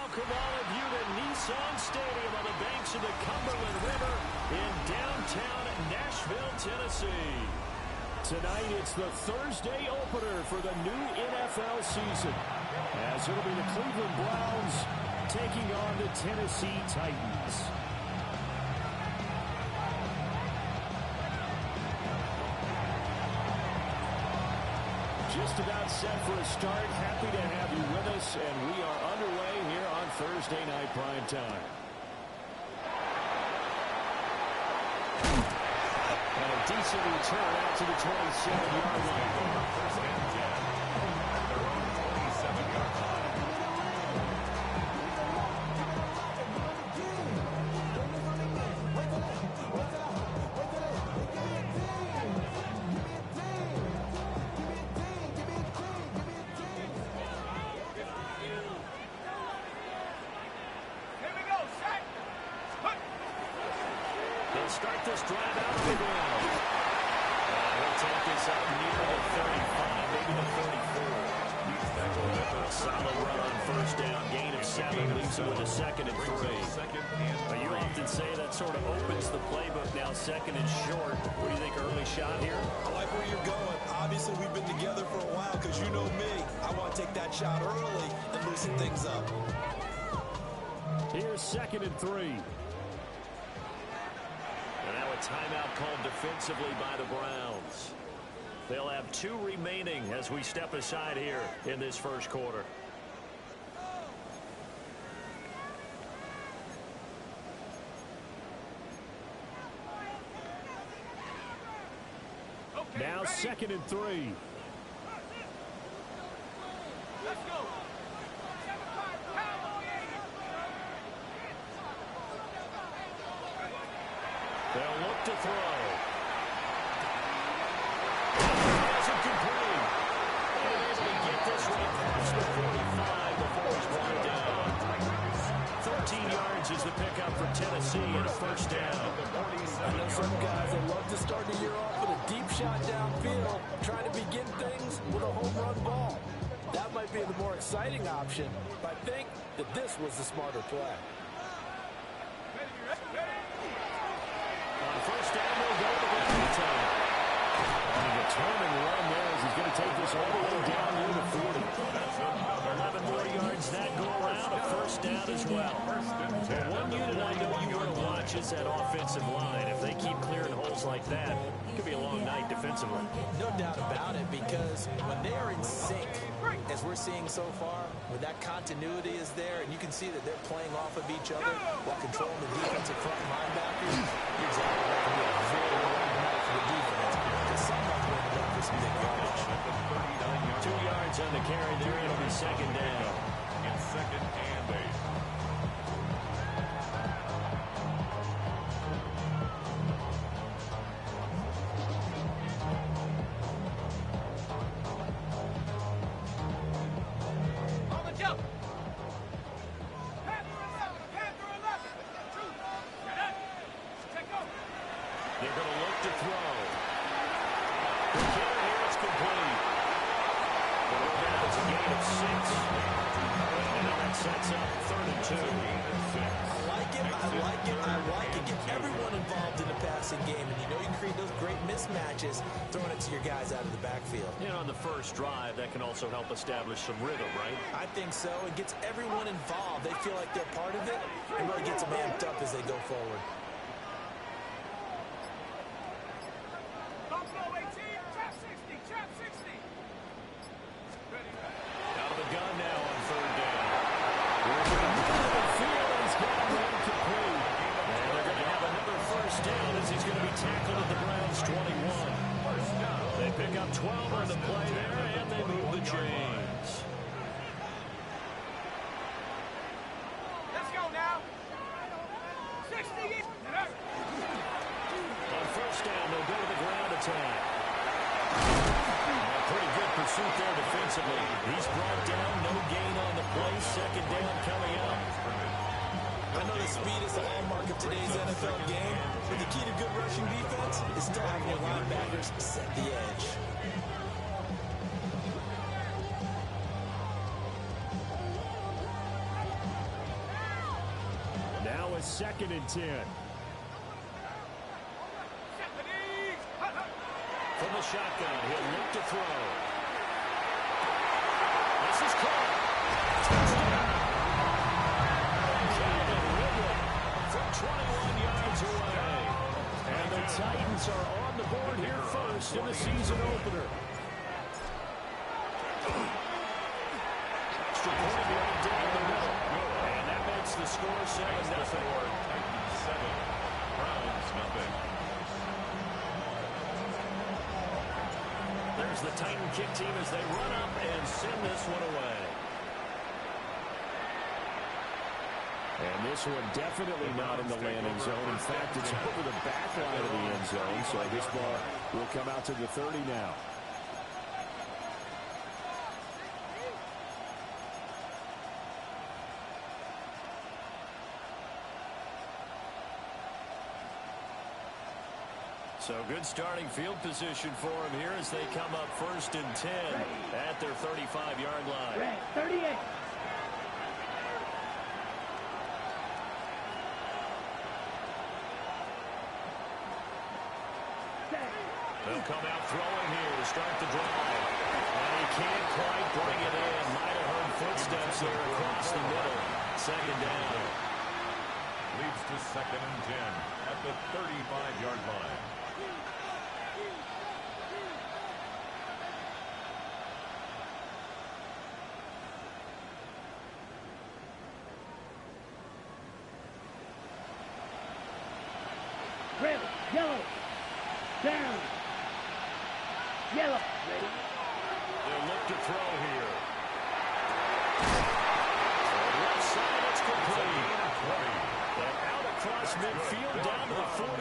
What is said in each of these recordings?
welcome all of you to Nissan Stadium on the banks of the Cumberland River in downtown Nashville, Tennessee. Tonight, it's the Thursday opener for the new NFL season, as it'll be the Cleveland Browns taking on the Tennessee Titans. Just about set for a start. Happy to have you with us, and we are underway here on Thursday Night Prime Time. And a decent return out to the 27-yard line. First and 10 at their own 27-yard line. Start this drive out of the ground. He'll take this up near the 35, maybe the 34. Solid run on first down. Gain of 7 leaves him with a 2nd and 3. You often say that sort of opens the playbook now, 2nd and short. What do you think, early shot here? I like where you're going. Obviously, we've been together for a while because you know me. I want to take that shot early and loosen things up. Here's 2nd and 3. Timeout called defensively by the Browns. They'll have 2 remaining as we step aside here in this first quarter. Okay, now ready? 2nd and 3. Let's go. They'll look to throw. That's incomplete. They're able to get this one across the 45 before he's brought down. 13 yards is the pickup for Tennessee and a first down. I know some guys that love to start the year off with a deep shot downfield, trying to begin things with a home run ball. That might be the more exciting option, but I think that this was the smarter play. First down, they'll go to the ground time. And a determined run there as he's going to take this all the way down near the 40. 11 more yards that go around, a first down as well. Well, one unit I know you want to watch is that offensive line. If they keep clearing holes like that, it could be a long night defensively. No doubt about it, because when they are in sync, as we're seeing so far, when that continuity is there, and you can see that they're playing off of each other while controlling the defensive front linebackers, you're exactly right. That can be a very long night for the defense, because somebody ended up for some big yardage. 2 yards on the carry there. It'll be 2nd down. And 2nd and 8. They're going to look to throw. The carry here is complete. It's a gain of 6. And now that sets up 3rd and 2. I like it. Get everyone involved in the passing game, and you know you can create those great mismatches throwing it to your guys out of the backfield. And on the first drive, that can also help establish some rhythm, right? I think so. It gets everyone involved. They feel like they're part of it, and really gets them amped up as they go forward. Out of the gun now on 3rd down. Here's the middle of the field, and he's got him incomplete. And they're going to have another first down as he's going to be tackled at the Browns' 21. They pick up 12 on the play there, and they move the chains. Let's go now. 60. On first down, they'll go to the ground attack. Pretty good pursuit there defensively. He's brought down, no gain on the play. 2nd down coming up. I know the speed is the hallmark of today's NFL game, but the key to good rushing defense is still having your linebackers set the edge. a 2nd and 10. From the shotgun, he'll look to throw. This is caught. Touchdown. Calvin Ridley from 21 yards away. And the Titans are on the board here first in the season opener. Extra point right down the middle. And that makes the score 7-0. Titans 7, Browns nothing. There's the Titan kick team as they run up and send this one away. And this one definitely not in the landing zone. In fact, it's over the back line of the end zone. So this ball will come out to the 30 now. So good starting field position for him here as they come up 1st and 10 at their 35-yard line. Red, 38. They'll come out throwing here to start the drive. And he can't quite bring it in. Might have heard footsteps there across the middle. 2nd down. Leads to 2nd and 10 at the 35-yard line. Red, yellow. Down. Yellow. Ready. They'll look to throw here. Left side, it's complete. And out across midfield down to the 45.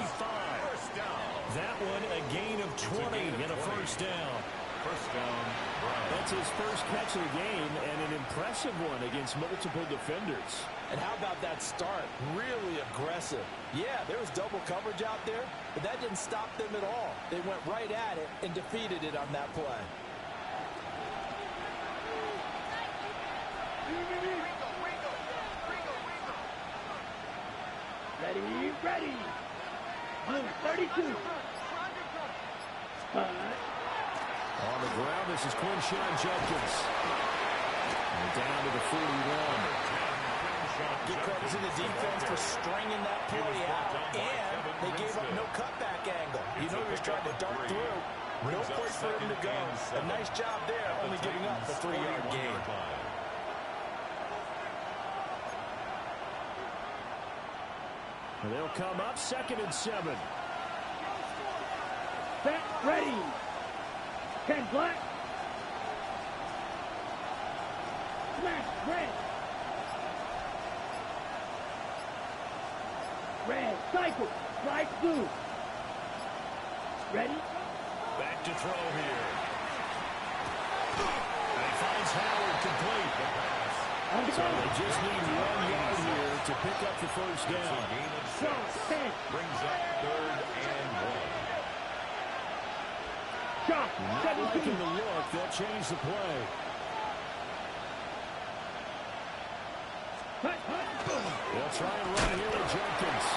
That one a gain of 20 and a 1st down. 1st down, Browns. That's his first catch of the game and an impressive one against multiple defenders. And how about that start? Really aggressive. Yeah, there was double coverage out there, but that didn't stop them at all. They went right at it and defeated it on that play. Ready, ready. Blue, 32. On the ground, this is Quinshon Judkins. And down to the 41. Give credit to the defense for stringing that play out, and they gave up no cutback angle. You know he was trying to dart through. No place for him to go. A nice job there, only giving up the 3-yard gain. And they'll come up 2nd and 7. Set, ready. 10 black. Smash, red. Red, cycle, slide blue. Ready? Back to throw here. And he finds Howard complete. So they just need 1 yard here to pick up the 1st down. So, 10. Brings up 3rd and 1. Shot, Not liking the look. They'll change the play. They'll try and run here with Jenkins.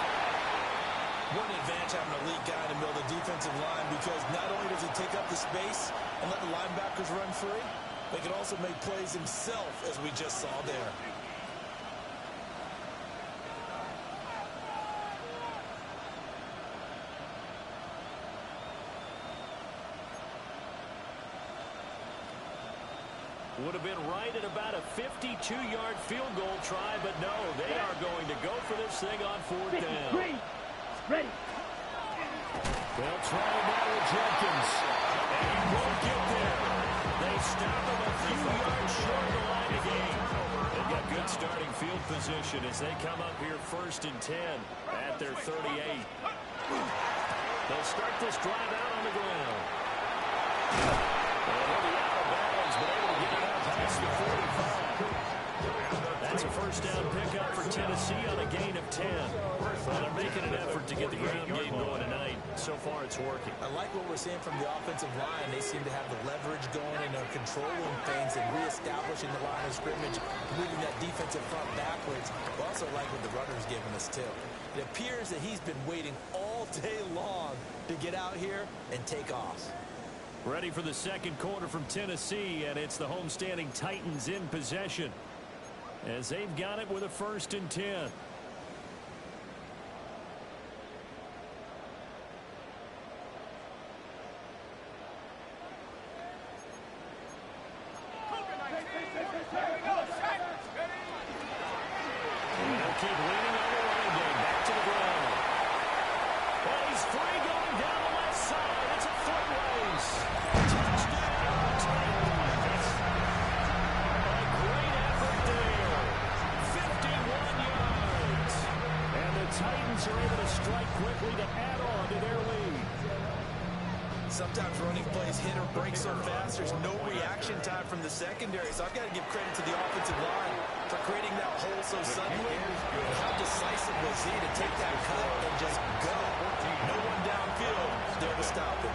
What an advantage having an elite guy in the middle of the defensive line, because not only does he take up the space and let the linebackers run free, but he can also make plays himself, as we just saw there. Would have been right at about a 52-yard field goal try, but no, they are going to go for this thing on 4th down. Ready. They'll try now with Jenkins, and he won't get there. They stop him a few yards short of the line of game. They've got good starting field position as they come up here 1st and 10 at their 38. They'll start this drive out on the ground. And he'll be out of bounds, but able to get it out past the 45. That's It's a first down pickup for Tennessee on a gain of 10. Well, they're making an effort to get the ground game going tonight. So far, it's working. I like what we're seeing from the offensive line. They seem to have the leverage going and are controlling things and reestablishing the line of scrimmage, moving that defensive front backwards. I also like what the runner's giving us, too. It appears that he's been waiting all day long to get out here and take off. Ready for the second quarter from Tennessee, and it's the homestanding Titans in possession as they've got it with a 1st and 10. Keep leaning on the running game. Back to the ground. And he's free going down the left side. It's a foot race. Touchdown, Titans. A great effort there. 51 yards. And the Titans are able to strike quickly to add on to their lead. Sometimes running plays hit or break so fast, there's no reaction time from the secondary. So I've got to give credit to the offensive line for creating that hole so suddenly. And how decisive was he to take that cut and just go? No one downfield there to stop it.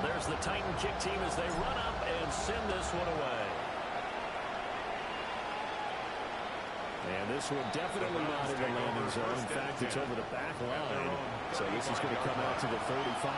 There's the Titan kick team as they run up and send this one away. And this one definitely not in the landing zone. In fact, it's over the back line. So this is going to come out to the 35.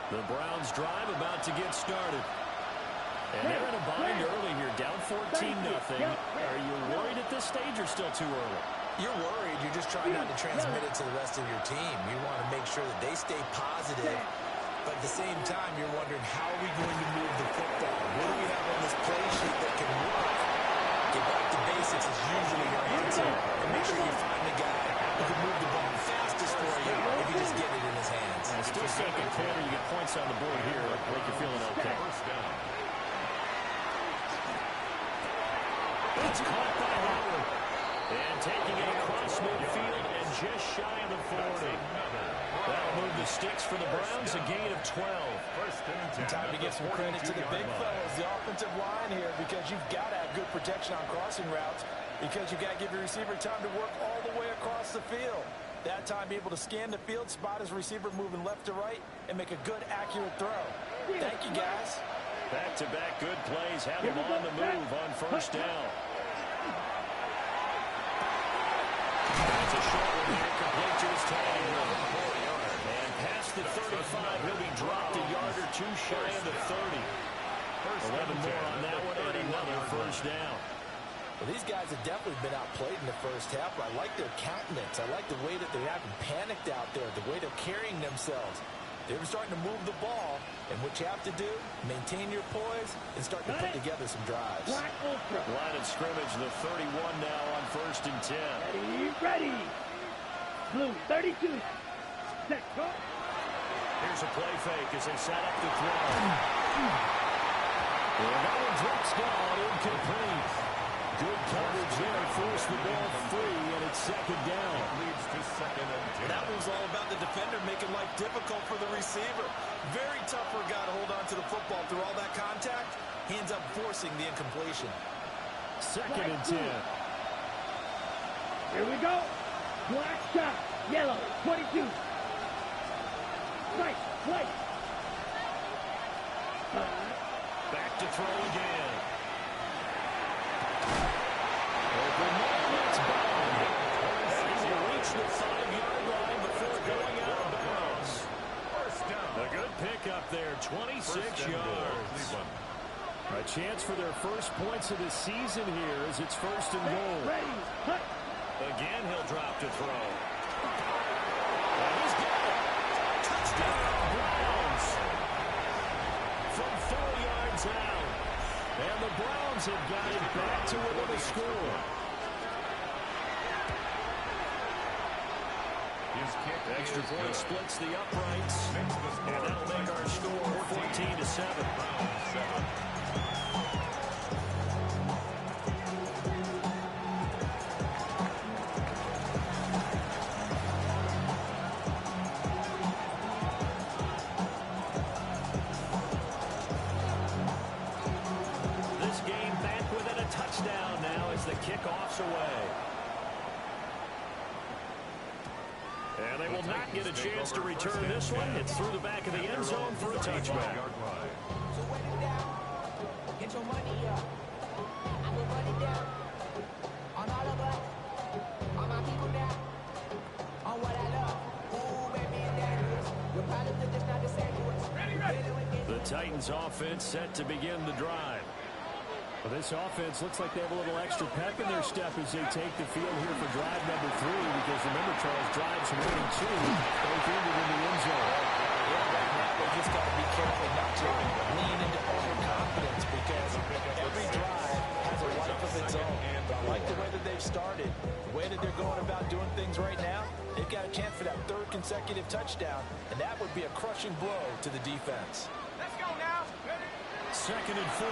The Browns drive about to get started. And they're in a bind early here, down 14-0. Are you worried at this stage or still too early? You're worried. You're just trying not to transmit it to the rest of your team. You want to make sure that they stay positive. But at the same time, you're wondering, how are we going to move the football? What do we have on this play sheet that can work? Get back to basics is usually your answer. And make sure you find the guy who can move the ball fastest for you if you just get it in his hands. And still second quarter, you get points on the board here. Make you feeling okay. It's caught by Howard. And taking it across midfield and just shy of the 40. That'll move the sticks for the Browns, a gain of 12. Time to give some credit to the big fellas, the offensive line here, because you've got to have good protection on crossing routes, because you've got to give your receiver time to work all the way across the field. That time, be able to scan the field, spot his receiver moving left to right, and make a good, accurate throw. Thank you, guys. Back-to-back good plays have him on the move on first down. That's a short one here, complete to his tight end. And past the 35, he'll be dropped a yard or two shy of the 30. 11 more on that one, and another first down. Well, these guys have definitely been outplayed in the first half, but I like their countenance. I like the way that they haven't panicked out there, the way they're carrying themselves. They're starting to move the ball, and what you have to do, maintain your poise and start to put together some drives. Line of scrimmage, the 31 now on first and 10. Ready. Blue, 32. Set, go. Here's a play fake as they set up the throw. Well, that one drops down, incomplete. Good coverage there, force the ball free, and it's second down. Leads to second and 10. That was all about the defender making life difficult for the receiver. Very tough for a guy to hold on to the football through all that contact. He ends up forcing the incompletion. Second and 10. Here we go. Black shot. Yellow, 22. Right, right. Back to throw again. Open man, it's bound. And he reached the 5-yard line before going out of bounds. First down. A good pickup there, 26 yards. A chance for their first points of the season here as it's first and goal. Ready, hut. Again, he'll drop to throw. And he's got it. Touchdown. Touchdown, Browns. From 4 yards out. And the Browns have got it back to within a score. His kick Extra is point good. splits the uprights. Makes the score And that'll make our score 14-7. Browns 7. This game back within a touchdown now as the kickoff's away. And they will not get a chance to return this one. It's through the back of the end zone for a touchback. So wet it down. Get your money up. I will run it down. On all of us. On my people now. On what I love. Ooh, baby, it's dangerous. Your problems are just not the same to us. The Titans offense set to begin the drive. Well, this offense looks like they have a little extra pep in their step as they take the field here for drive number 3, because remember, Charles, drives 1 and 2, both ended in the end zone. They just got to be careful not to lean into overconfidence, because every drive has a life of its own. But I like the way that they've started, the way that they're going about doing things right now. They've got a chance for that 3rd consecutive touchdown, and that would be a crushing blow to the defense. Let's go now. 2nd and 4.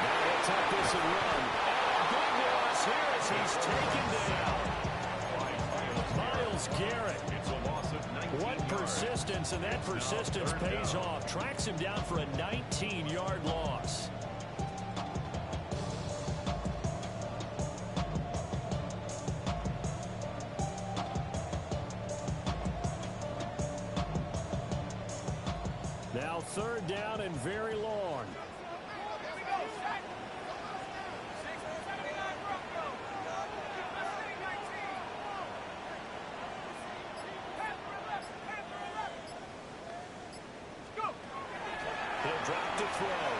Now they'll tuck this and run. And a big loss here as he's taken down. Myles Garrett. It's a loss of 19 What yards. persistence, and that persistence pays off. Tracks him down for a 19-yard loss. Now 3rd down and very long. He'll drop to throw.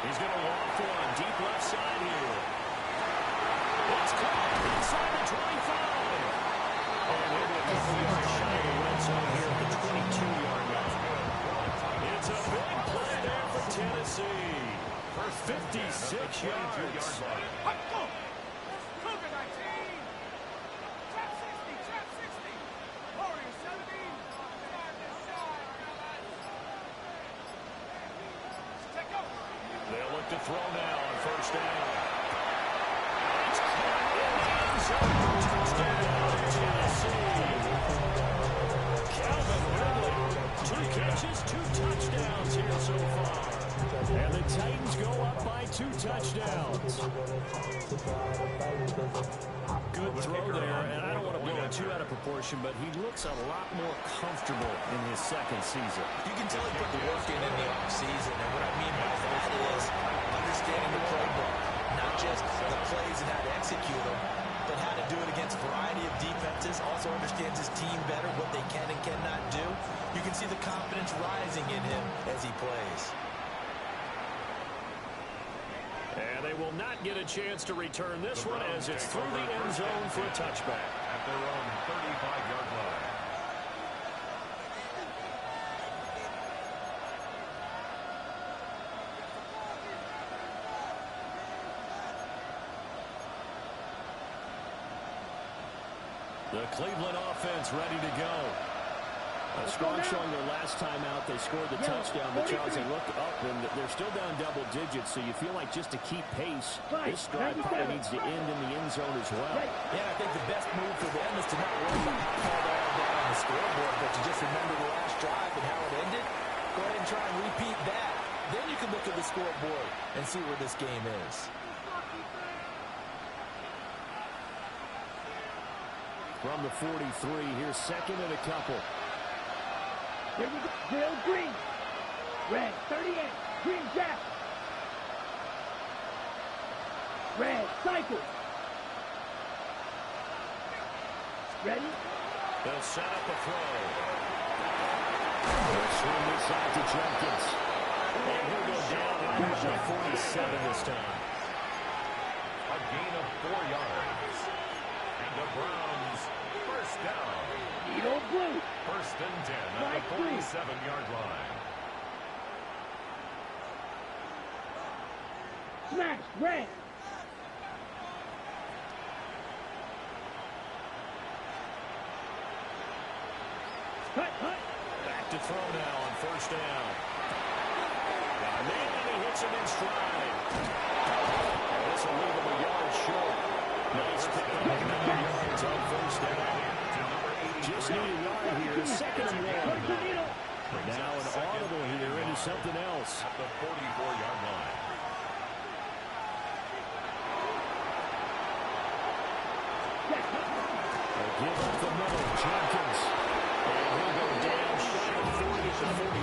He's going to walk one. Deep left side here. It's caught inside the 25. And it will be shy of the red zone here at the 22-yard line. It's a big play there for Tennessee. For 56 yards. They'll look to throw now on 1st down. It's caught in the end zone for touchdown, Tennessee. Calvin Ridley, 2 catches, 2 touchdowns here so far. And the Titans go up by 2 touchdowns. Good throw there, and I don't want to blow it too out of proportion, but he looks a lot more comfortable in his 2nd season. You can tell he put the work in the offseason, and what I mean by that is understanding the playbook, not just the plays and how to execute them, but how to do it against a variety of defenses. Also understands his team better, what they can and cannot do. You can see the confidence rising in him as he plays. And they will not get a chance to return this one as it's through the end zone for a touchback. At their own 35-yard line. The Cleveland offense ready to go. A strong showing their last time out. They scored the touchdown, but Charles, they looked up, and they're still down double digits, so you feel like just to keep pace, this drive probably needs to end in the end zone as well. Yeah, I think the best move for them is to not worry about how far they are down on the scoreboard, but to just remember the last drive and how it ended. Go ahead and try and repeat that. Then you can look at the scoreboard and see where this game is. From the 43, here's 2nd and a couple. Here we go. Bill Green. Red, 38. Green Jack. Red, cycle. Ready? They'll set up a throw. They'll swing this out to Jenkins. And he'll go down at the 47 this time. A gain of 4 yards. And the Browns, 1st down. Toledo blue. First and 10 at the 47-yard line. Smash, red. Hut, hut. Back to throw now on first down. And he hits him in stride. This will leave him a yard short. Nice pick up, 9 yards on first down. Just need a yard here, second and 1. Now an audible here into something else. At the 44-yard line. They give up the middle, Jenkins. And he'll go down short 40 to 41.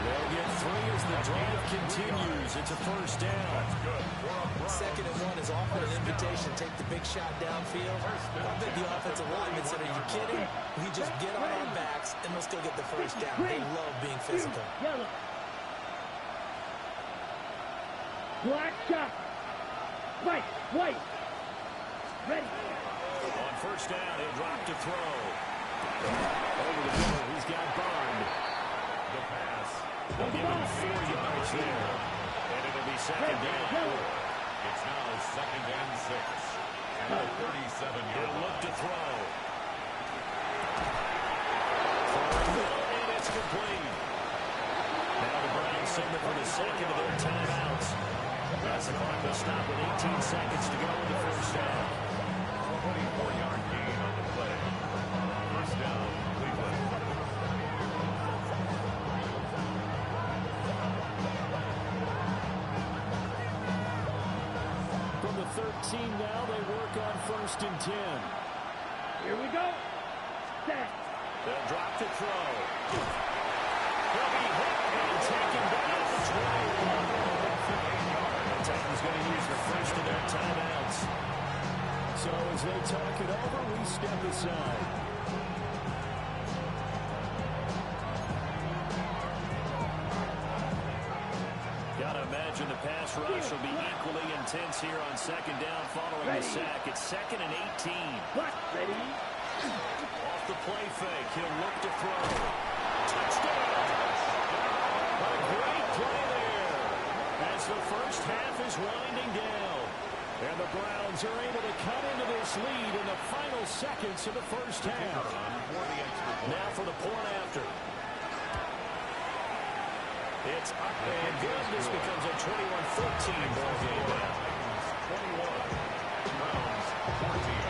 They'll get 3 as the drive continues. It's a first down. Second and 1 is often an invitation to take the big shot downfield. I think the offensive lineman said, are you kidding? We just get on our backs and let's go get the first down. They love being physical. Yellow. Black shot. White. Ready. On first down, he'll drop to throw. Over the middle, he's got Bond. The pass. They'll give him 4 yards there. And it'll be second down. It's now second and 6. At the 37-yard He'll look line. to throw. And it's complete. Now the Browns signal for the second of their timeouts. As the clock will stop with 18 seconds to go in the first down. 24-yard gain on the play. First down, Cleveland. From the 13 now, they work on first and 10. Here we go. Set. They'll drop to throw. He'll be hit and taken down at the 21. The Titans going to use the first of their timeouts. So as they talk it over, we step aside. Gotta imagine the pass rush will be equally intense here on second down following the sack. It's second and 18. Ready. Off the play fake, he'll look to throw. Touchdown! A great play there as the first half is winding down. And the Browns are able to cut into this lead in the final seconds of the first half. Now for the point after. It's up and good. This becomes a 21-14 ball game now. 21. Browns, 14.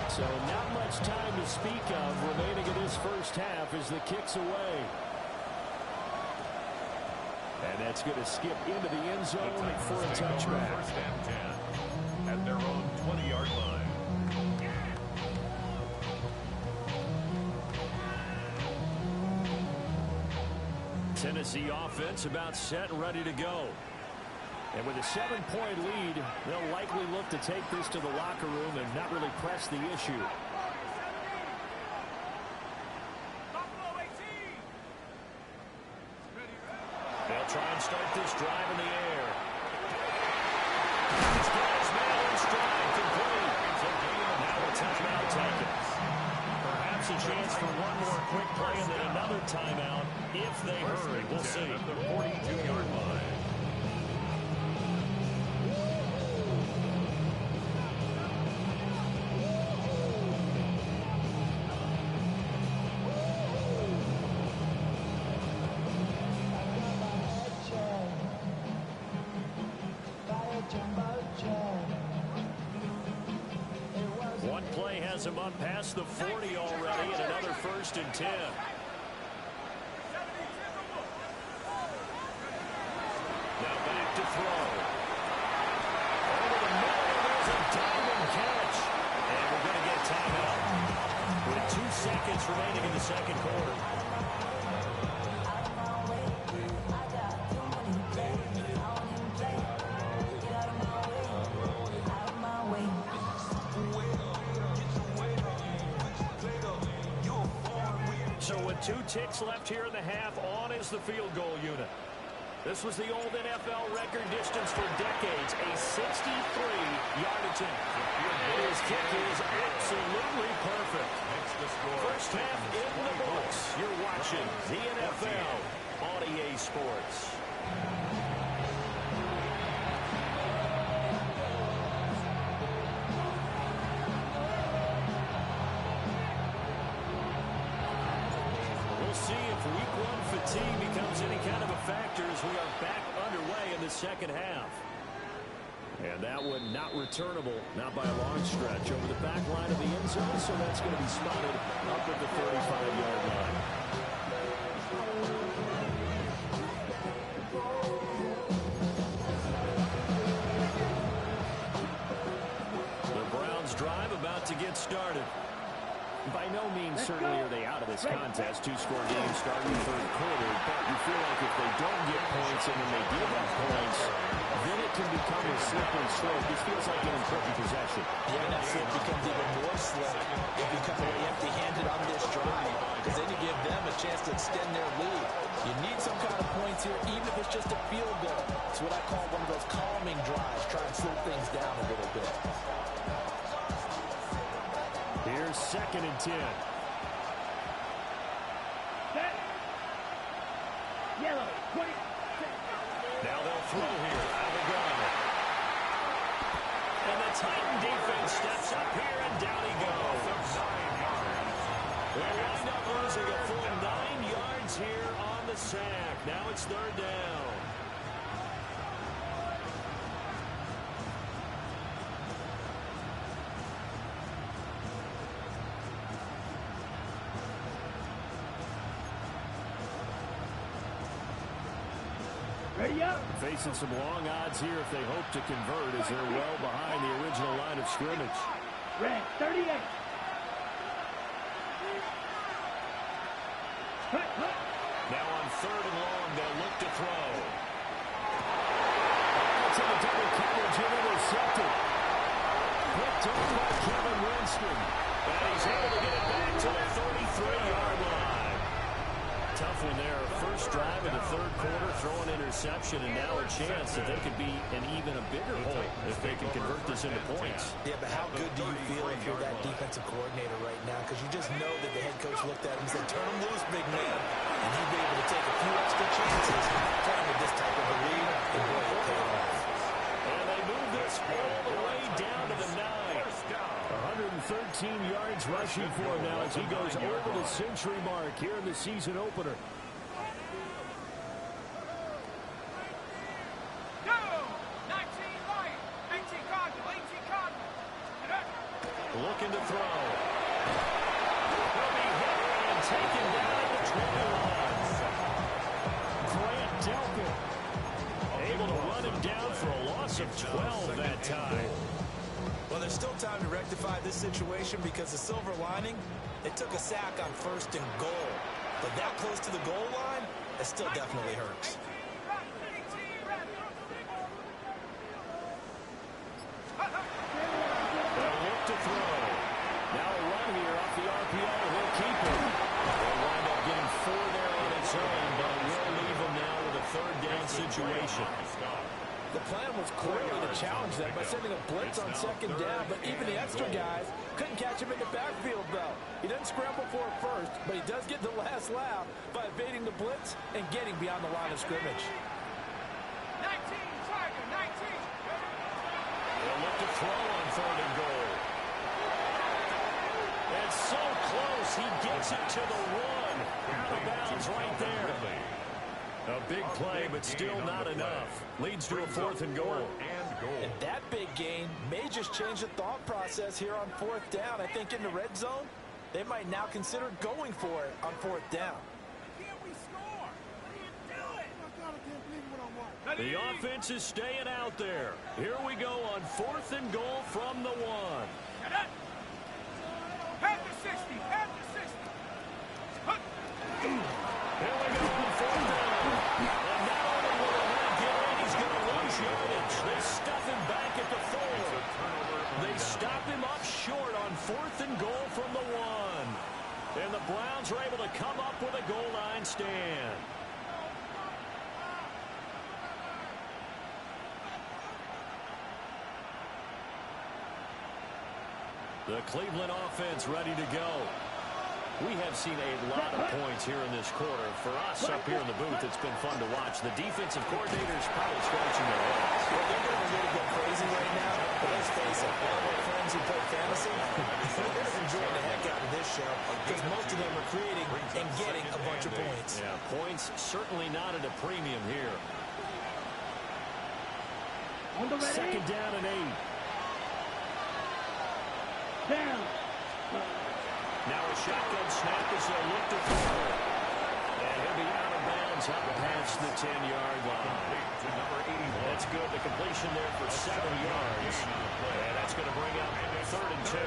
So not much time to speak of remaining in this first half as the kick's away. And that's going to skip into the end zone for a touchback. First and 10 at their own 20-yard line. Tennessee offense about set and ready to go. And with a 7-point lead, they'll likely look to take this to the locker room and not really press the issue. They'll try and start this drive in the air. He's got his man in stride, complete. Now a timeout taken. Perhaps a chance for one more quick play and then another timeout if they hurry. We'll see. At the 42-yard line. One play has him up past the 40 already, and another first and 10. Now back to throw. Over the middle, there's a diving catch. And we're going to get a timeout with 2 seconds remaining in the second quarter. So with 2 ticks left here in the half, on is the field goal unit. This was the old NFL record distance for decades, a 63-yard attempt. And his kick is absolutely perfect. First half in the books. You're watching the NFL on EA Sports. See if week one fatigue becomes any kind of a factor as we are back underway in the second half. And that one not returnable, not by a long stretch, over the back line of the end zone, so that's going to be spotted up at the 35-yard line. The Browns drive about to get started. By no means certainly are they out of this contest. Two-score game starting third quarter, but you feel like if they don't get points and then they give up points, then it can become a slippery slope. This feels like an important possession. Yeah, and that slip becomes even more slip if you come away empty-handed on this drive, because then you give them a chance to extend their lead. You need some kind of points here, even if it's just a field goal. It's what I call one of those calming drives, try and slow things down a little bit. Here's 2nd and 10. Set. Yellow. 20. Now they'll throw here out of the gun. And the Titan defense steps up here, and down he goes. They'll wind up losing a full 9 yards here on the sack. Now it's 3rd down. Ready up. Facing some long odds here if they hope to convert as they're well behind the original line of scrimmage. Red. 38. Cut. Now on 3rd and long, they'll look to throw. It's in the double coverage and intercepted. Picked up by Kevin Winston. And he's able to get it back to the 33-yard line. Tough one there. First drive of the third quarter, throw an interception, and now a chance that they could be an even a bigger hole if they can convert this into points. Yeah, but how good do you feel if you're that defensive coordinator right now? Because you just know that the head coach looked at him and said, turn him loose, big man. And he'd be able to take a few extra chances playing with this type of a lead, and boy, it paid off. And they move this all the way down to the 9. 113 yards rushing for him now as he goes over the century mark here in the season opener. Looking to throw. He'll be hit and taken down at the 20 line. Grant Delpit able to run him down for a loss of 12 that time. Well, there's still time to rectify this situation because the silver lining, they took a sack on 1st and goal. But that close to the goal line, it still definitely hurts. They'll look to throw. Now a run here off the RPO. He'll keep it. They'll wind up getting 4 there on its own, but it will leave them now with a 3rd down situation. The plan was clearly to challenge them by sending a blitz on 2nd down, but even the extra guys couldn't catch him in the backfield, though. He doesn't scramble for it first, but he does get the last laugh by evading the blitz and getting beyond the line of scrimmage. 19, Tiger, 19. They'll look to throw on 3rd and goal. It's so close. He gets it to the 1. Out of bounds right there. A big play, but still not enough. Leads to a 4th and goal. And that big gain may just change the thought process here on 4th down. I think in the red zone, they might now consider going for it on 4th down. The offense is staying out there. Here we go on 4th and goal from the 1. Head to 60, head to 60. Here we go on 4th down. And not only will he not get in, he's going to lose yardage. They stuff him back at the 4. They stop him up short on 4th and goal from the 1. And the Browns are able to come up with a goal line stand. The Cleveland offense ready to go. We have seen a lot of points here in this quarter. For us up here in the booth, it's been fun to watch. The defensive coordinators probably scratching their heads. Well, they're going a little bit crazy right now, but let's face it, all our friends who play fantasy, they're enjoying the heck out of this show because most of them are creating and getting a bunch of points. Yeah, points certainly not at a premium here. Second down and 8. Down. Now a shotgun snap as they look to throw. And he'll be out of bounds up past the 10-yard line. To number 81. That's good. The completion there for 7 yards. And that's going to bring up 3rd and 2.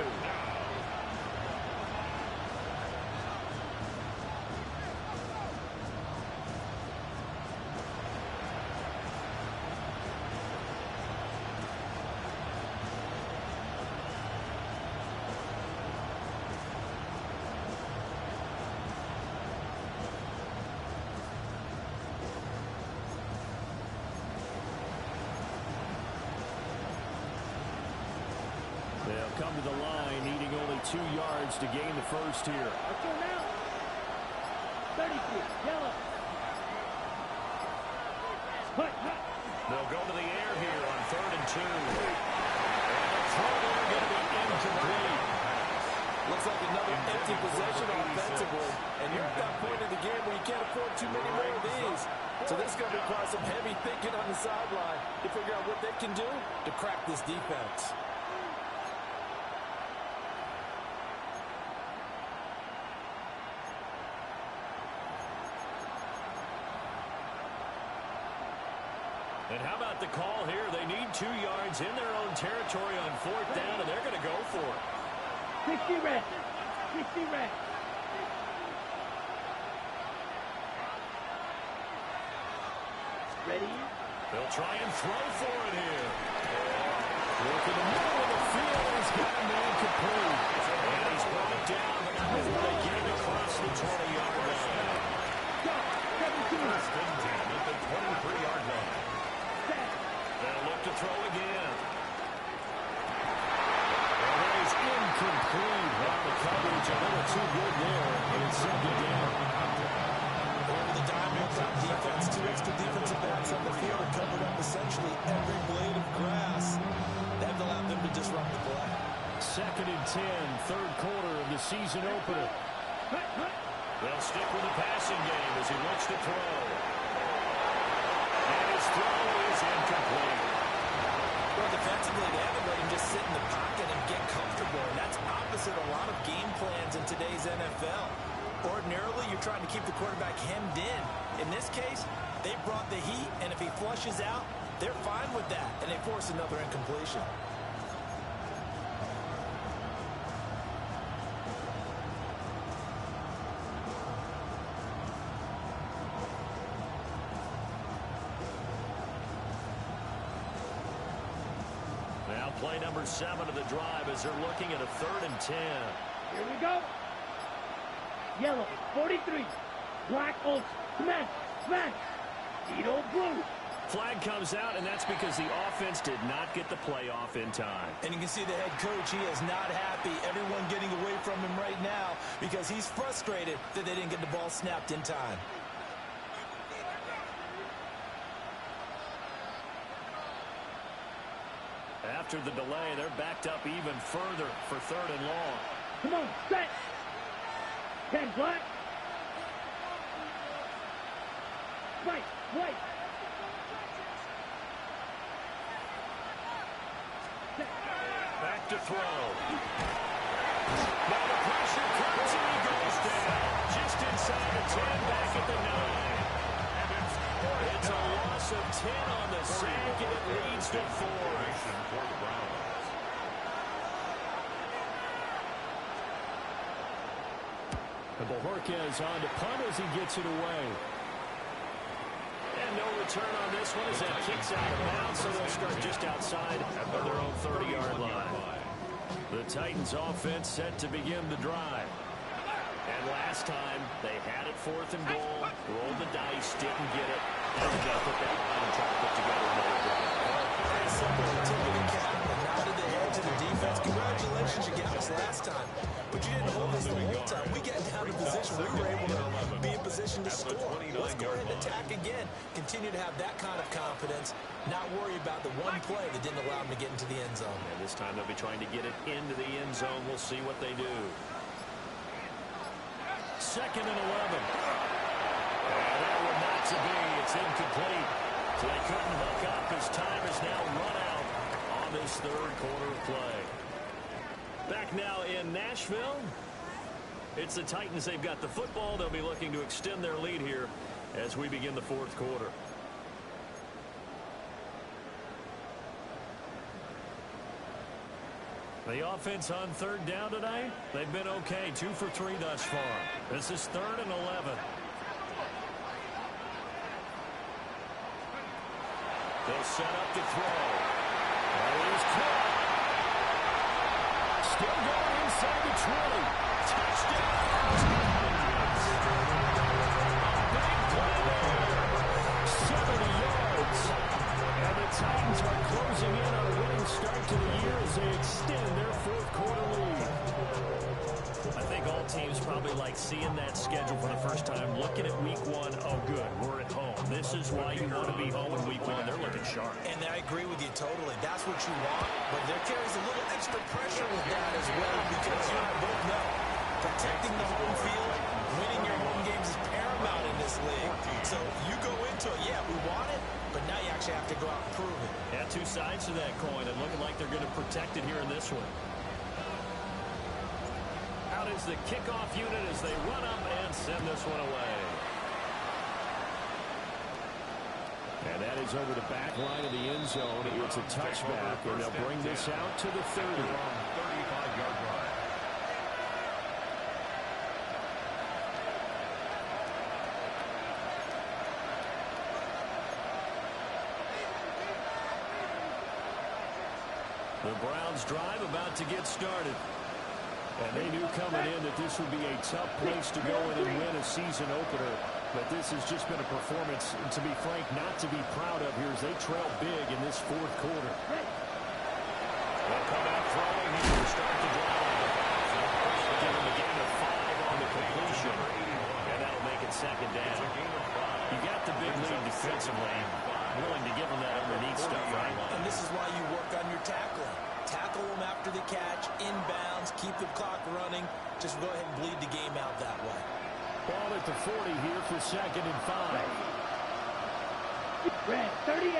They'll come to the line, needing only 2 yards to gain the first here. Let's go now. 33, yellow. Hut, hut. They'll go to the air here on 3rd and 2. And the throw there going to be incomplete. Looks like another empty possession offensively. And you're at that point in the game where you can't afford too many more of these. So this is going to require some heavy thinking on the sideline to figure out what they can do to crack this defense. And how about the call here? They need 2 yards in their own territory on 4th down, and they're going to go for it. 60 red. 60 red. Ready? They'll try and throw for it here. Look in the middle of the field. He's got a man complete. And he's brought down before they get him across the 20-yard line. Go. 17. First and 10 at the 23-yard line. They'll look to throw again. And that is incomplete. Well, the coverage a little too good there, and it's 2nd down. Over the diamond top defense, 2 extra defensive backs on the field and covered up essentially every blade of grass. That allowed them to disrupt the play. 2nd and 10, 3rd quarter of the season opener. They'll stick with the passing game as he looks to throw. And his throw is incomplete. Well, defensively, they haven't let him just sit in the pocket and get comfortable, and that's opposite a lot of game plans in today's NFL. Ordinarily, you're trying to keep the quarterback hemmed in. In this case, they brought the heat, and if he flushes out, they're fine with that, and they force another incompletion. Now play number 7 of the drive as they're looking at a 3rd and 10. Here we go. Yellow, 43. Black, Oaks, smash, smash. Tito blue. Flag comes out, and that's because the offense did not get the play off in time. And you can see the head coach, he is not happy. Everyone getting away from him right now because he's frustrated that they didn't get the ball snapped in time. After the delay, they're backed up even further for 3rd and long. Come on, set. 10 black. White, white. Back to throw. Now the pressure comes and he goes down. Just inside the 10, back at the 9. It's a loss of 10 on the sack, and it leads to 4. For the Browns. And Bojorquez on to punt as he gets it away. And no return on this one as that kicks out of bounds, so they'll start just outside of their own 30-yard line. The Titans offense set to begin the drive. And last time, they had it 4th and goal, rolled the dice, didn't get it. Now they've got to put that line and try to put together another drive. Very simple, tip of the cap, and now to the edge of the defense. Congratulations, you got us we were able to be in position to score. Let's go ahead and attack again. Continue to have that kind of confidence, not worry about the one play that didn't allow them to get into the end zone. And this time they'll be trying to get it into the end zone. We'll see what they do. 2nd and 11. And that one not to be. It's incomplete. So they couldn't hook up as time is now run out on this 3rd quarter of play. Back now in Nashville. It's the Titans. They've got the football. They'll be looking to extend their lead here as we begin the 4th quarter. The offense on 3rd down tonight, they've been okay. 2 for 3 thus far. This is 3rd and 11. They'll set up the throw. He's caught. Still going inside the 20. Touchdown. Big play there. 70 yards. And the Titans are closing in on a winning start to the year as they extend their 4th quarter lead. I think all teams probably like seeing that schedule for the first time, looking at week 1. Oh, good, we're at home. This is why you want to be home in week 1. They're looking sharp. And I agree with you totally. That's what you want, but there carries a little extra pressure with that as well because you and I both know protecting the home field, winning your home games is paramount in this league. So you go into it, yeah, we want it, but now you actually have to go out and prove it. Yeah, 2 sides to that coin, and looking like they're going to protect it here in this one. Out is the kickoff unit as they run up and send this one away. And that is over the back line of the end zone. It's a touchback, and they'll bring this out to the 30. 35-yard line. The Browns drive about to get started. And they knew coming in that this would be a tough place to go in and win a season opener. But this has just been a performance, to be frank, not to be proud of here as they trail big in this 4th quarter. They'll come out throwing here to start the drive. Give them a gain of 5 on the completion. And that'll make it 2nd down. You got the big lead defensively. Willing to give them that underneath stuff, right? And this is why you work on your tackling. Tackle them after the catch, inbounds, keep the clock running. Just go ahead and bleed the game out that way. Ball at the 40 here for 2nd and 5. Red, 38.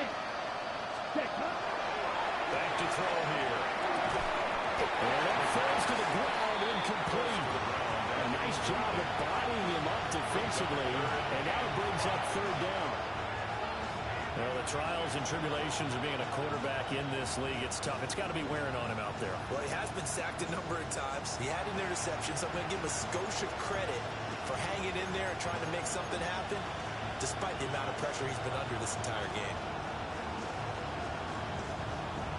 Check. Back to throw here. And that falls to the ground, incomplete. A nice job of bodying him up defensively. And now it brings up 3rd down. Well, the trials and tribulations of being a quarterback in this league, it's tough. It's got to be wearing on him out there. Well, he has been sacked a number of times. He had an interception, so I'm going to give him a skosh of credit for hanging in there and trying to make something happen, despite the amount of pressure he's been under this entire game.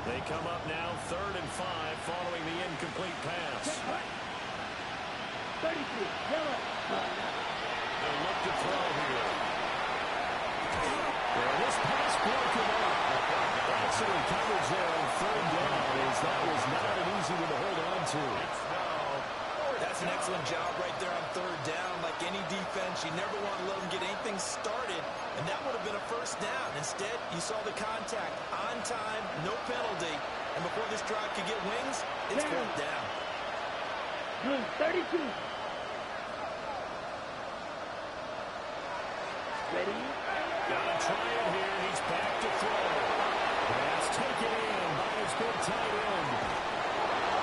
They come up now 3rd and 5 following the incomplete pass. 33, yellow. They look to throw here. Well, this pass broken up. Excellent coverage there on 3rd down as that was not an easy one to hold on to. That's an excellent job right there on 3rd down. Like any defense, you never want to let them get anything started, and that would have been a 1st down. Instead, you saw the contact on time, no penalty, and before this drive could get wings, it's 4th down. Blue, 32. Ready? Gotta try it here, and he's back to throw. Pass taken in by his good tight end.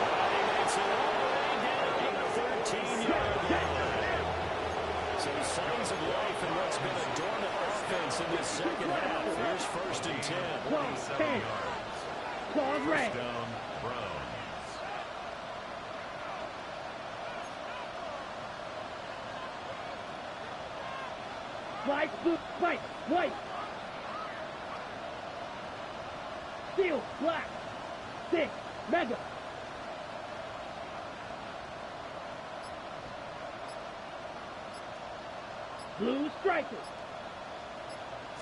And he makes it all the way down the 13-yard line. Some signs of life in what's been a dormant offense in this 2nd half. Here's 1st and 10. 10. Claws red. First down, Browns. White, blue, white, white. Steel, black. 6, mega. Blue strikers.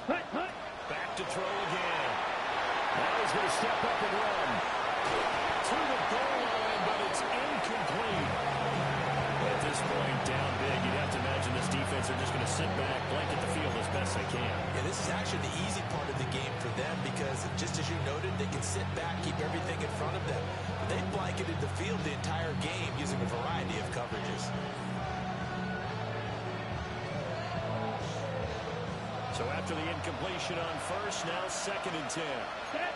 Hut, hut. Back to throw again. Now he's going to step up and run. To the goal line, but it's incomplete. At this point, down big, you'd have to imagine this defense are just going to sit back, blanket the field as best they can. Yeah, this is actually the easy part of the game for them because, just as you noted, they can sit back, keep everything in front of them. But they've blanketed the field the entire game using a variety of coverages. So after the incompletion on first, now 2nd and 10. Set.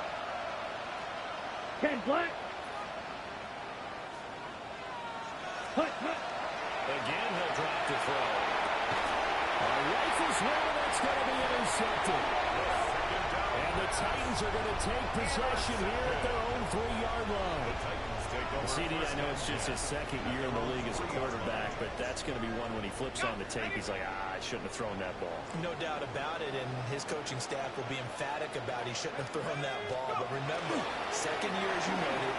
10 black. Hut, hut. Again, he'll drop to throw. Rifles one, that's going to be intercepted. And the Titans are going to take possession here at their own 3-yard line. CD, I know it's just his 2nd year in the league as a quarterback, but that's going to be one when he flips on the tape, he's like, I shouldn't have thrown that ball. No doubt about it, and his coaching staff will be emphatic about he shouldn't have thrown that ball. But remember, 2nd year, as you noted,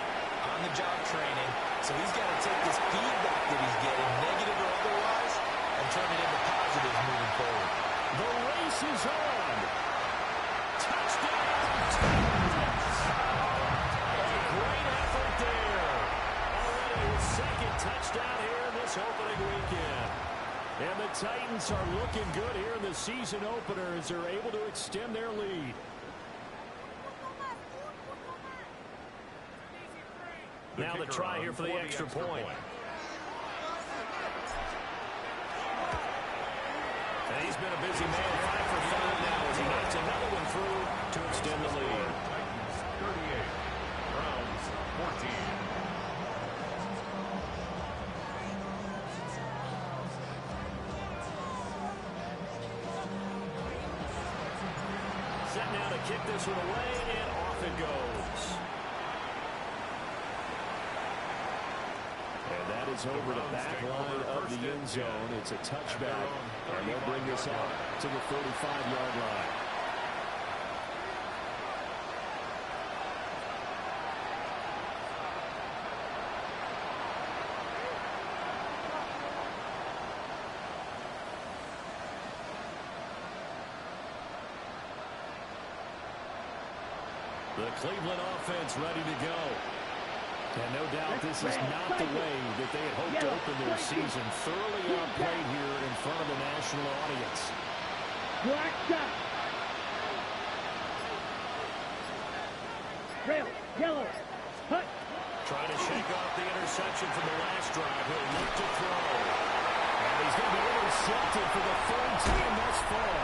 on-the-job training, so he's got to take this feedback that he's getting, negative or otherwise, and turn it into positives moving forward. The race is on. Touchdown, Titans! A great effort there. Already his 2nd touchdown here in this opening weekend. And the Titans are looking good here in the season opener as they're able to extend their lead. Now the try here for the extra point. And he's been a busy man, 5 for 5 now as he knocks another one through to extend the lead. Titans 38, Browns 14. Set now to kick this one away, and off it goes. And that is over the back line of the end zone. It's a touchback, and they'll bring this out to the 35-yard line. The Cleveland offense ready to go. And no doubt this is not the way that they had hoped to open their season. Thoroughly outplayed here in front of the national audience. Black shot. Trail. Yellow. Hut. Trying to shake off the interception from the last drive. He'll look to throw. And he's going to be intercepted for the 3rd time thus far.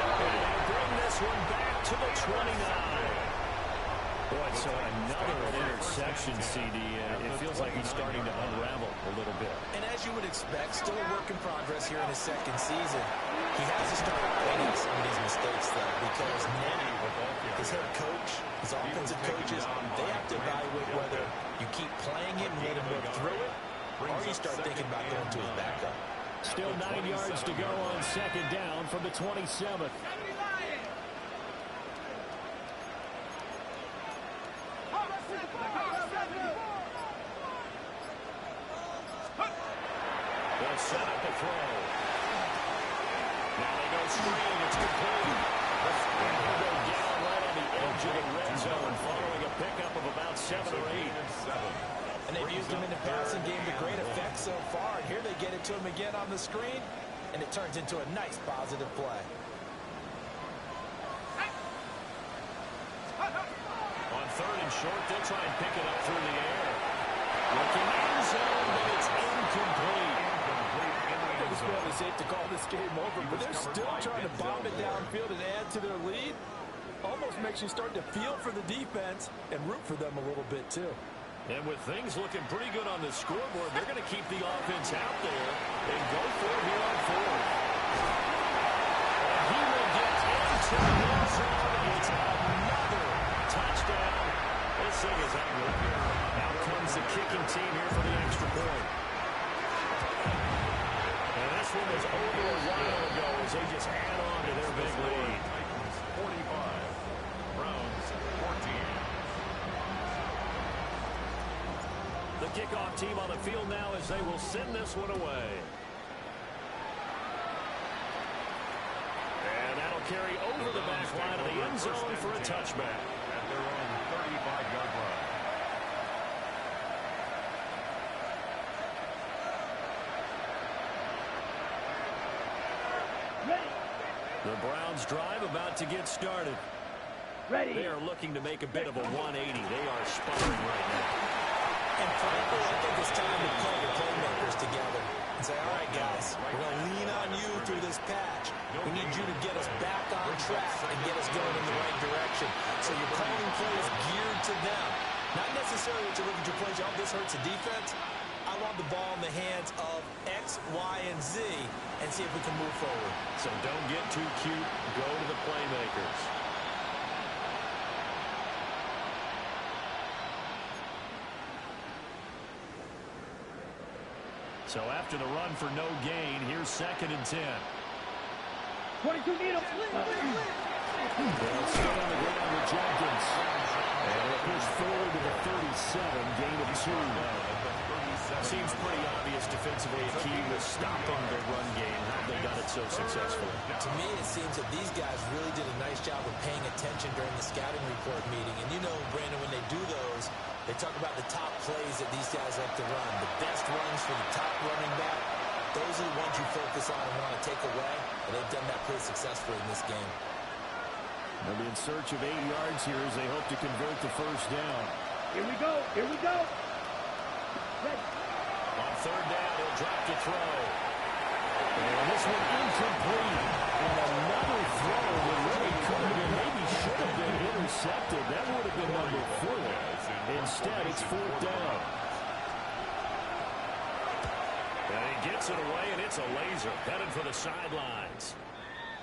And they bring this one back to the 29. Boy, so another interception, CD. It feels like he's starting to unravel a little bit. And as you would expect, still a work in progress here in his 2nd season. He has to start cleaning some of these mistakes, though, because now his head coach, his offensive coaches, they have to evaluate whether you keep playing him and let him work through it, or you start thinking about going to his backup. Still 9 yards to go on 2nd down from the 27th. They'll set up the throw. Now they go screen. It's complete. And he'll go down right on the edge of the red zone following a pickup of about 7 or 8. And they've used him in the passing game to great effect so far. And here they get it to him again on the screen, and it turns into a nice positive play. On 3rd and short, they'll try and pick it up through the air. Looking end zone, but it's incomplete. It's fairly safe to call this game over, but they're still trying to bomb it downfield and add to their lead. Almost makes you start to feel for the defense and root for them a little bit, too. And with things looking pretty good on the scoreboard, they're going to keep the offense out there and go for it here on 4th. And he will get into the end zone. It's another touchdown. This thing is ugly. Out comes the kicking team here for the extra point. And this one was over a while ago as they just add on to their big lead. Titans 45, Browns 14. The kickoff team on the field now as they will send this one away. And that'll carry over the back line of the end zone for a touchback. At their own 35-yard line. The Browns drive about to get started. Ready. They are looking to make a bit of a 180. They are sputtering right now. And frankly, I think it's time to pull the playmakers together and say, all right, guys, we're going to lean on you through this patch. We need you to get us back on track and get us going in the right direction. So you're calling plays geared to them. Not necessarily to look at your plays, oh, this hurts the defense. I want the ball in the hands of X, Y, and Z and see if we can move forward. So don't get too cute. Go to the playmakers. So after the run for no gain, here's 2nd and 10. 22 need him. They'll stay on the ground with Jenkins. And they'll push forward to the 37, gain of 2. Seems pretty obvious defensively a key was stopping the run game. How they got it so successfully. To me, it seems that these guys really did a nice job of paying attention during the scouting report meeting. And you know, Brandon, when they do those, they talk about the top plays that these guys like to run. The best runs for the top running back. Those are the ones you focus on and want to take away. And they've done that pretty successfully in this game. They'll be in search of 8 yards here as they hope to convert the first down. Here we go. Here we go. Ready. On 3rd down, he'll drop to throw. And this one incomplete. And another throw that really could have been, maybe should have been intercepted. That would have been number 4. Instead, it's 4th down. And he gets it away, and it's a laser. Headed for the sidelines.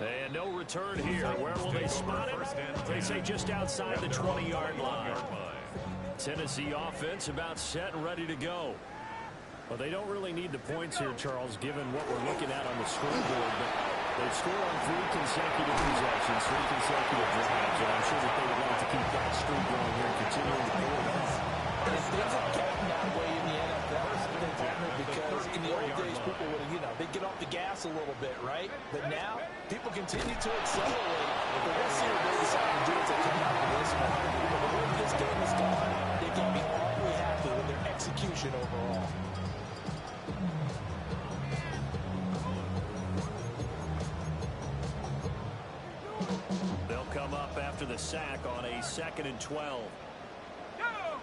And no return here. Where will they spot it? They say just outside the 20-yard line. Tennessee offense about set and ready to go. Well, they don't really need the points here, Charles, given what we're looking at on the scoreboard. But they've scored on 3 consecutive possessions, 3 consecutive drives, and I'm sure that they would like to keep that streak going here and continue to pull it off. And if things have gotten that way in the NFL, because in the old days, people would, they'd get off the gas a little bit, right? But now, people continue to accelerate. But we'll see what they decide to do as they come out of this one. But the way this game has gone, they can be awfully happy with their execution overall. They'll come up after the sack on a 2nd and 12. Now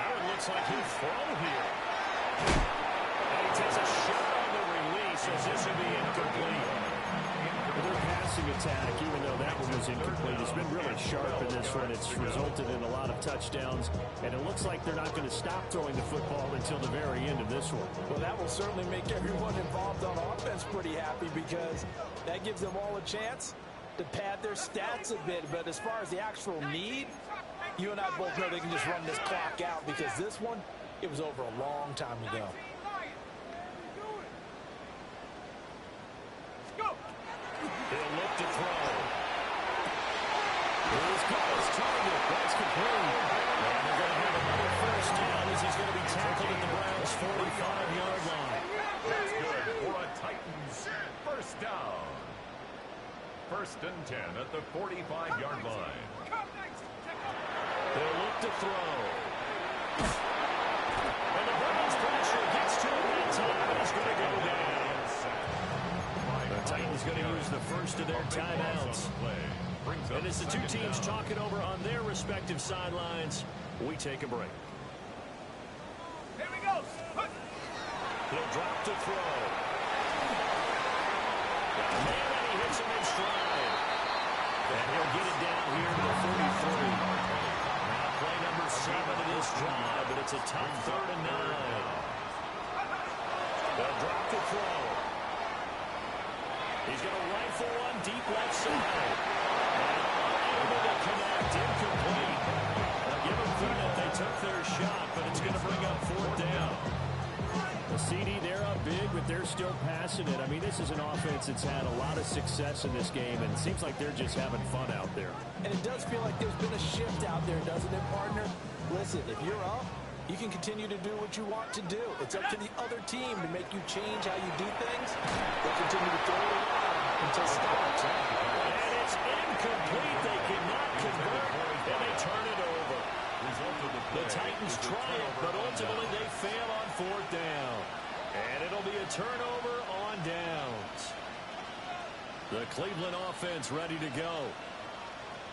it looks like he'll throw here. And he takes a shot on the release as this will be incomplete. Their passing attack, even though that one was incomplete, has been really sharp in this one. It's resulted in a lot of touchdowns, and it looks like they're not going to stop throwing the football until the very end of this one. Well, that will certainly make everyone involved on offense pretty happy because that gives them all a chance to pad their stats a bit. But as far as the actual need, you and I both know they can just run this clock out because this one, it was over a long time ago. He'll look to throw. Here's Carl's target. That's complete. And they're going to have another first down as he's going to be tackled at the Browns' 45-yard line. That's good for a Titans first down. 1st and 10 at the 45-yard line. They'll look to throw. And the Browns pressure gets to him that time, and he's going to go down. The Titans going to use the first of their timeouts. And as the two teams talk it over on their respective sidelines, we take a break. Here we go. He'll drop to throw. Man, and he hits him in stride. And he'll get it down here to the 43. Now play number 7 in this drive, but it's a tough 3rd and 9. They'll drop to throw. He's going to rifle one deep left side. And unable to connect, incomplete. Now give them credit, they took their shot, but it's going to bring up 4th down. The CD, they're up big, but they're still passing it. I mean, this is an offense that's had a lot of success in this game, and it seems like they're just having fun out there. And it does feel like there's been a shift out there, doesn't it, partner? Listen, if you're up, you can continue to do what you want to do. It's up to the other team to make you change how you do things. They'll continue to throw it around until stopped. And it's incomplete. They cannot convert, and they turn it over. The Titans try it, but ultimately they fail on 4th down. And it'll be a turnover on downs. The Cleveland offense ready to go.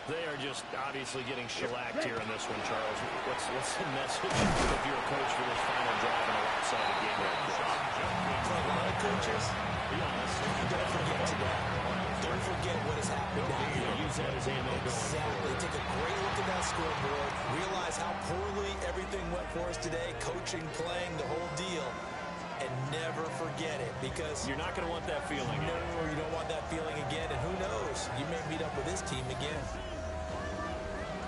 They are just obviously getting shellacked here in this one, Charles. What's the message if you're a coach for this final drive in a lopsided game like this? For a lot of coaches, be honest, don't forget today. Don't forget what has happened down here. Use that as ammo going Exactly. Take a great look at that scoreboard. Realize how poorly everything went for us today. Coaching, playing, the whole deal. And never forget it, because You're not going to want that feeling. no, you don't want that feeling again. And who knows? You may meet up with this team again.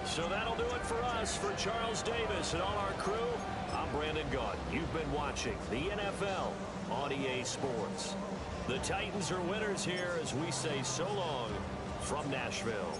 So that'll do it for us. For Charles Davis and all our crew, I'm Brandon Gaudin. You've been watching the NFL on EA Sports. The Titans are winners here as we say so long from Nashville.